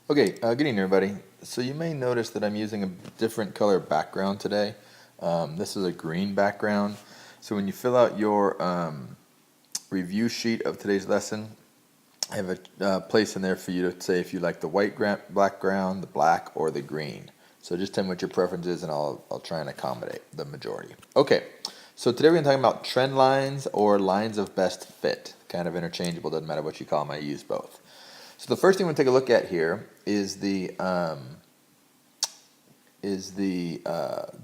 Okay, good evening, everybody. So you may notice that I'm using a different color background today. This is a green background. So when you fill out your review sheet of today's lesson, I have a place in there for you to say if you like the white background, the black, or the green. So just tell me what your preference is, and I'll try and accommodate the majority. Okay, so today we're going to talk about trend lines or lines of best fit. Kind of interchangeable, doesn't matter what you call them, I use both. So the first thing we'll take a look at here is the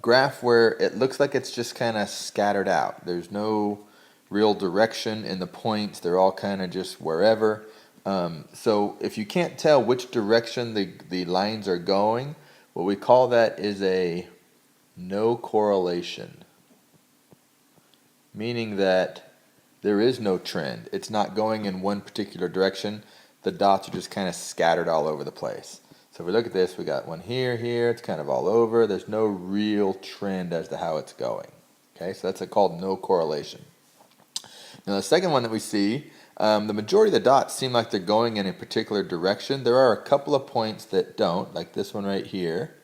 graph where it looks like it's just kind of scattered out. There's no real direction in the points. They're all kind of just wherever. So if you can't tell which direction the lines are going, what we call that is a no correlation, meaning that there is no trend. It's not going in one particular direction. The dots are just kind of scattered all over the place. So if we look at this, we got one here, it's kind of all over. There's no real trend as to how it's going. Okay, so that's called no correlation. Now the second one that we see, the majority of the dots seem like they're going in a particular direction. There are a couple of points that don't, like this one right here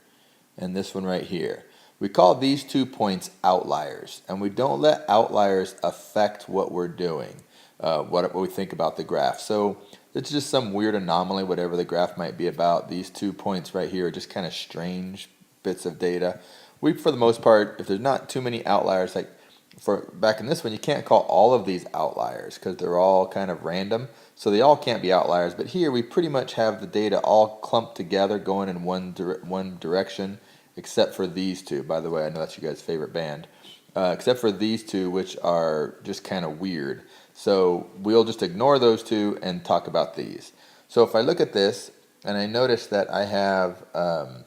and this one right here. We call these 2 points outliers, and we don't let outliers affect what we're doing, what we think about the graph. So it's just some weird anomaly, whatever the graph might be about. These 2 points right here are just kind of strange bits of data. We, for the most part, if there's not too many outliers, like for back in this one, you can't call all of these outliers because they're all kind of random. So they all can't be outliers. But here we pretty much have the data all clumped together going in one direction, except for these two. By the way, I know that's your guys' favorite band. Except for these two, which are just kind of weird. So we'll just ignore those two and talk about these. So if I look at this and I notice that I have a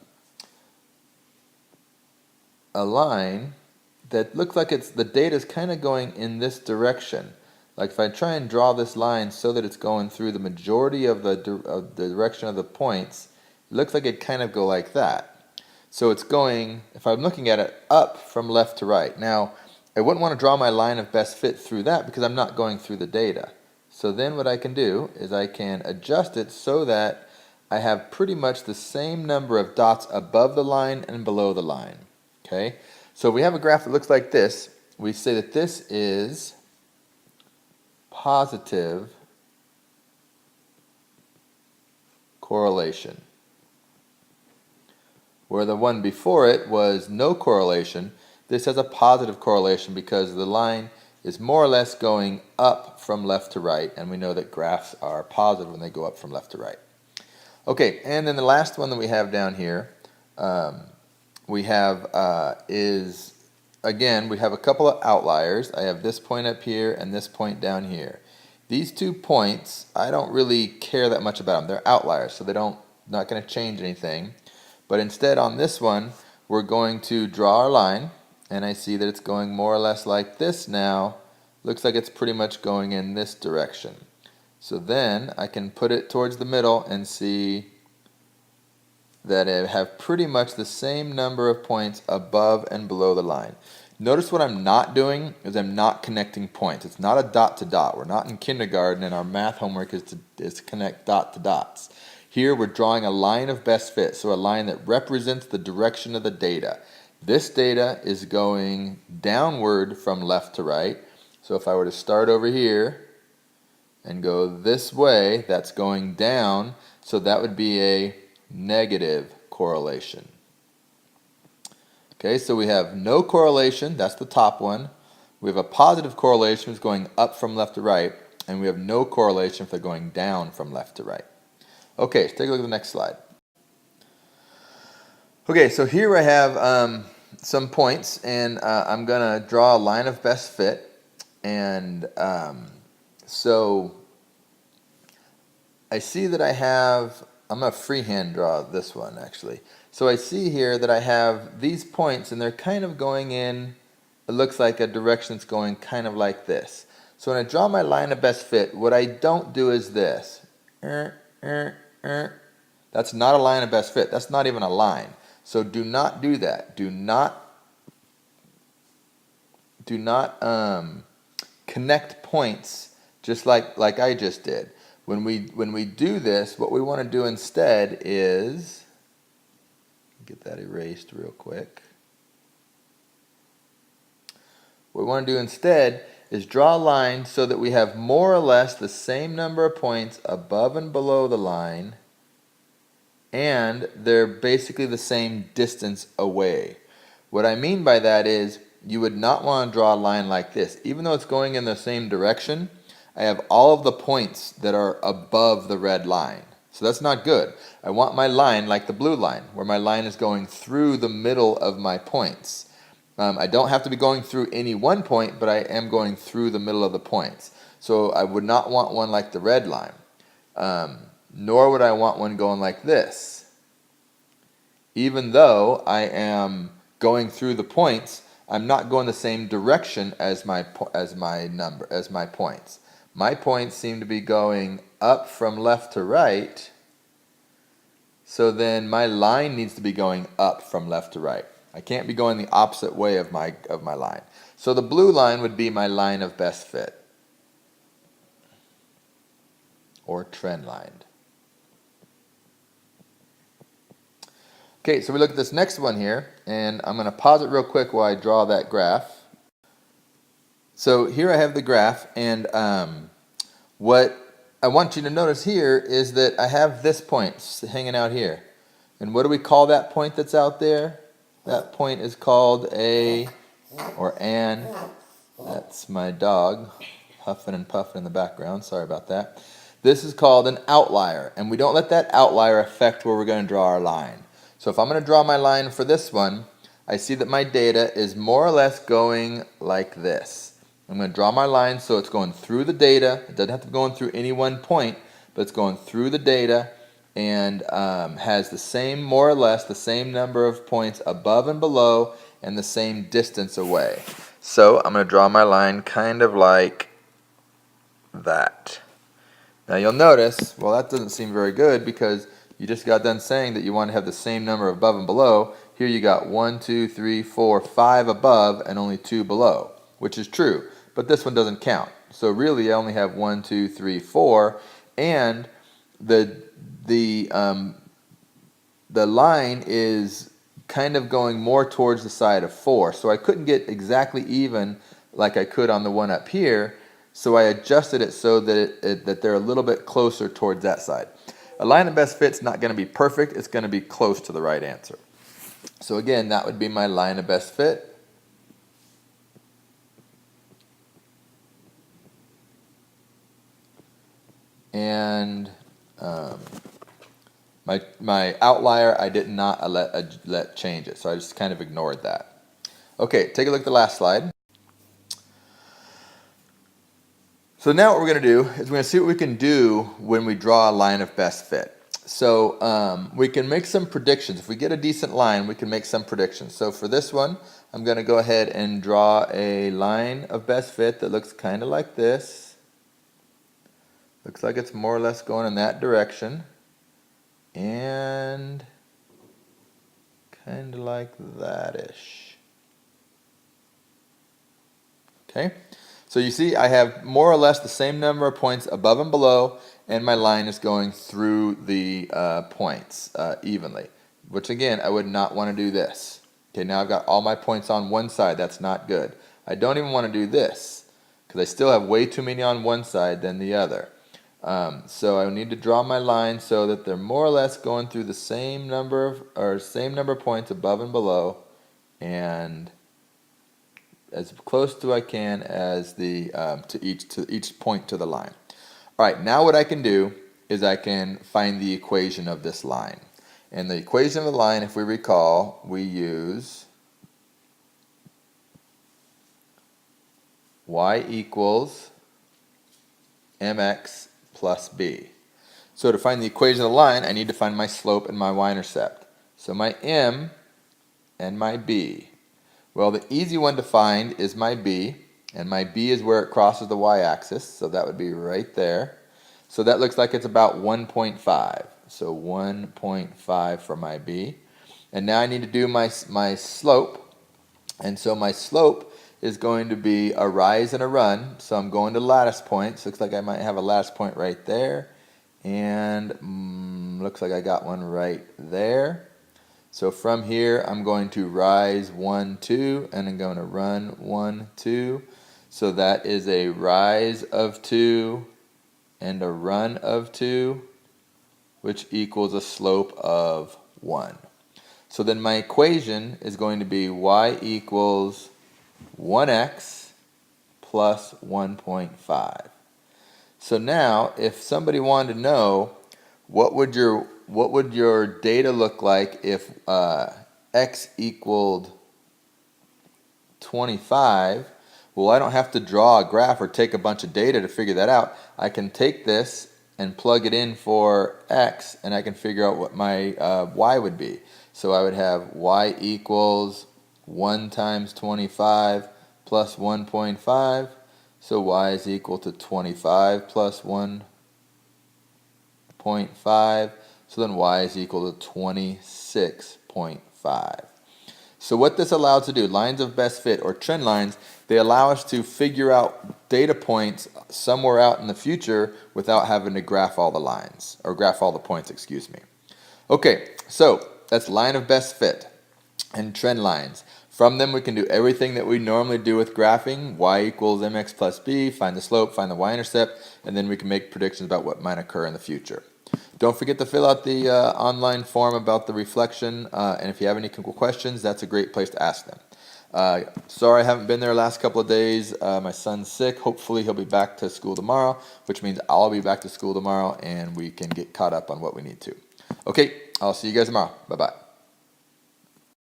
line that looks like the data is kind of going in this direction. Like if I try and draw this line so that it's going through the majority of the direction of the points, it looks like it kind of go like that. So it's going, if I'm looking at it, up from left to right. Now, I wouldn't want to draw my line of best fit through that because I'm not going through the data. So then what I can do is I can adjust it so that I have pretty much the same number of dots above the line and below the line. Okay? So if we have a graph that looks like this, we say that this is positive correlation, where the one before it was no correlation. This has a positive correlation because the line is more or less going up from left to right, and we know that graphs are positive when they go up from left to right. Okay, and then the last one that we have down here, we have is, again, we have a couple of outliers. I have this point up here and this point down here. These 2 points, I don't really care that much about them. They're outliers, so not going to change anything. But instead on this one, we're going to draw our line, and I see that it's going more or less like this now. Looks like it's pretty much going in this direction. So then I can put it towards the middle and see that I have pretty much the same number of points above and below the line. Notice what I'm not doing is I'm not connecting points. It's not a dot to dot. We're not in kindergarten and our math homework is to connect dot to dots. Here we're drawing a line of best fit, so a line that represents the direction of the data. This data is going downward from left to right. So if I were to start over here and go this way, that's going down. So that would be a negative correlation. Okay, so we have no correlation, that's the top one. We have a positive correlation, which is going up from left to right, and we have no correlation if they're going down from left to right. Okay, let's take a look at the next slide. Okay, so here I have some points, and I'm going to draw a line of best fit. And so I see that I have, I'm going to freehand draw this one actually. So I see here that I have these points, and they're kind of going in, it looks like a direction that's going kind of like this. So when I draw my line of best fit, what I don't do is this. That's not a line of best fit. That's not even a line. So do not do that. Do not connect points just like I just did. when we do this, what we want to do instead is, get that erased real quick. What we want to do instead is draw a line so that we have more or less the same number of points above and below the line, and they're basically the same distance away. What I mean by that is you would not want to draw a line like this. Even though it's going in the same direction, I have all of the points that are above the red line. So that's not good. I want my line like the blue line, where my line is going through the middle of my points. I don't have to be going through any one point, but I am going through the middle of the points. So I would not want one like the red line. Nor would I want one going like this. Even though I am going through the points, I'm not going the same direction as my points. My points seem to be going up from left to right, so then my line needs to be going up from left to right. I can't be going the opposite way of my line. So the blue line would be my line of best fit, or trend line. Okay, so we look at this next one here, and I'm going to pause it real quick while I draw that graph. So here I have the graph, and what I want you to notice here is that I have this point hanging out here. And what do we call that point that's out there? That point is called a, or an, that's my dog huffing and puffing in the background, sorry about that. This is called an outlier, and we don't let that outlier affect where we're going to draw our line. So if I'm going to draw my line for this one, I see that my data is more or less going like this. I'm going to draw my line so it's going through the data. It doesn't have to be going through any one point, but it's going through the data and has the same, more or less, the same number of points above and below and the same distance away. So I'm going to draw my line kind of like that. Now you'll notice, well, that doesn't seem very good because you just got done saying that you want to have the same number above and below. Here you got 1, 2, 3, 4, 5 above and only 2 below, which is true. But this one doesn't count. So really I only have 1, 2, 3, 4, and the line is kind of going more towards the side of 4. So I couldn't get exactly even like I could on the one up here. So I adjusted it so that that they're a little bit closer towards that side. A line of best fit's not going to be perfect. It's going to be close to the right answer. So again, that would be my line of best fit. And my outlier, I did not let change it, so I just kind of ignored that. Okay, take a look at the last slide. So now what we're going to do is we're going to see what we can do when we draw a line of best fit. So we can make some predictions. If we get a decent line, we can make some predictions. So for this one, I'm going to go ahead and draw a line of best fit that looks kind of like this. Looks like it's more or less going in that direction. And kind of like that-ish. Okay, so you see I have more or less the same number of points above and below, and my line is going through the points evenly, which again, I would not want to do this. Okay, now I've got all my points on one side. That's not good. I don't even want to do this because I still have way too many on one side than the other. So I need to draw my line so that they're more or less going through the same number of points above and below, and as close to I can as the to each point to the line. All right, now what I can do is I can find the equation of this line. And the equation of the line, if we recall, we use y equals mx plus b. So to find the equation of the line, I need to find my slope and my y-intercept. So my m and my b. Well, the easy one to find is my b, and my b is where it crosses the y-axis, so that would be right there. So that looks like it's about 1.5. So 1.5 for my b. And now I need to do my slope. And so my slope is going to be a rise and a run. So I'm going to lattice points. Looks like I might have a lattice point right there And looks like I got one right there. So from here, I'm going to rise 1, 2, and I'm going to run 1, 2. So that is a rise of 2 and a run of 2, which equals a slope of 1. So then my equation is going to be y equals 1x plus 1.5. So now, if somebody wanted to know what would your data look like if x equaled 25, well, I don't have to draw a graph or take a bunch of data to figure that out. I can take this and plug it in for x, and I can figure out what my y would be. So I would have y equals 1 times 25 plus 1.5. So y is equal to 25 plus 1.5. So then y is equal to 26.5. So what this allows to do, lines of best fit or trend lines, they allow us to figure out data points somewhere out in the future without having to graph all the lines, or graph all the points, excuse me. Okay, so that's line of best fit and trend lines. From them we can do everything that we normally do with graphing, y equals mx plus b, find the slope, find the y-intercept, and then we can make predictions about what might occur in the future. Don't forget to fill out the online form about the reflection, and if you have any questions, that's a great place to ask them. Sorry I haven't been there the last couple of days. My son's sick. Hopefully he'll be back to school tomorrow, which means I'll be back to school tomorrow, and we can get caught up on what we need to. Okay, I'll see you guys tomorrow. Bye-bye.